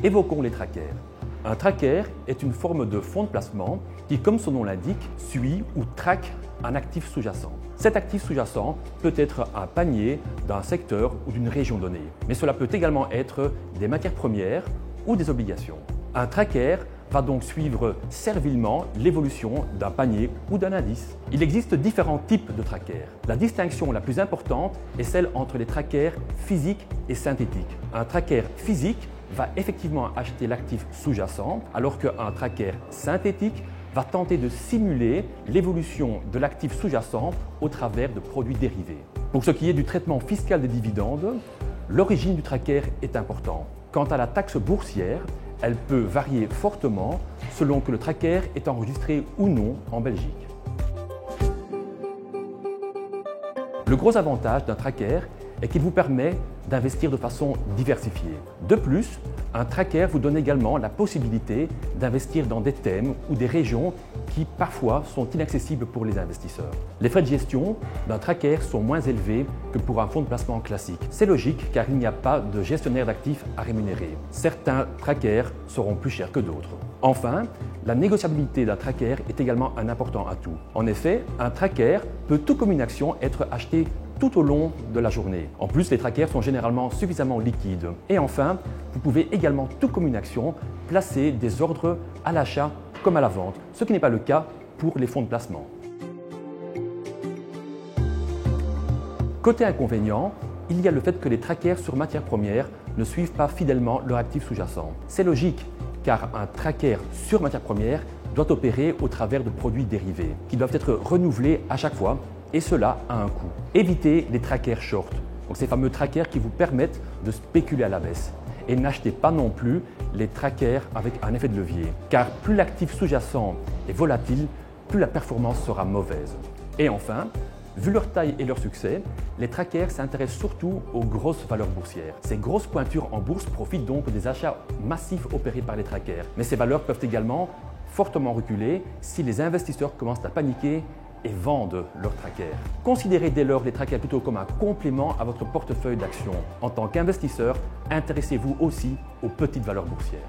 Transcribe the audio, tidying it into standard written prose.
Évoquons les trackers. Un tracker est une forme de fonds de placement qui, comme son nom l'indique, suit ou traque un actif sous-jacent. Cet actif sous-jacent peut être un panier d'un secteur ou d'une région donnée, mais cela peut également être des matières premières ou des obligations. Un tracker va donc suivre servilement l'évolution d'un panier ou d'un indice. Il existe différents types de trackers. La distinction la plus importante est celle entre les trackers physiques et synthétiques. Un tracker physique va effectivement acheter l'actif sous-jacent, alors qu'un tracker synthétique va tenter de simuler l'évolution de l'actif sous-jacent au travers de produits dérivés. Pour ce qui est du traitement fiscal des dividendes, l'origine du tracker est importante. Quant à la taxe boursière, elle peut varier fortement selon que le tracker est enregistré ou non en Belgique. Le gros avantage d'un tracker est qu'il vous permet d'investir de façon diversifiée. De plus, un tracker vous donne également la possibilité d'investir dans des thèmes ou des régions qui parfois sont inaccessibles pour les investisseurs. Les frais de gestion d'un tracker sont moins élevés que pour un fonds de placement classique. C'est logique car il n'y a pas de gestionnaire d'actifs à rémunérer. Certains trackers seront plus chers que d'autres. Enfin, la négociabilité d'un tracker est également un important atout. En effet, un tracker peut, tout comme une action, être acheté tout au long de la journée. En plus, les trackers sont généralement suffisamment liquides. Et enfin, vous pouvez également, tout comme une action, placer des ordres à l'achat comme à la vente, ce qui n'est pas le cas pour les fonds de placement. Côté inconvénient, il y a le fait que les trackers sur matières premières ne suivent pas fidèlement leur actif sous-jacent. C'est logique, car un tracker sur matières premières doit opérer au travers de produits dérivés qui doivent être renouvelés à chaque fois, et cela a un coût. Évitez les trackers short, donc ces fameux trackers qui vous permettent de spéculer à la baisse. Et n'achetez pas non plus les trackers avec un effet de levier, car plus l'actif sous-jacent est volatile, plus la performance sera mauvaise. Et enfin, vu leur taille et leur succès, les trackers s'intéressent surtout aux grosses valeurs boursières. Ces grosses pointures en bourse profitent donc des achats massifs opérés par les trackers. Mais ces valeurs peuvent également fortement reculer si les investisseurs commencent à paniquer et vendent leurs trackers. Considérez dès lors les trackers plutôt comme un complément à votre portefeuille d'actions. En tant qu'investisseur, intéressez-vous aussi aux petites valeurs boursières.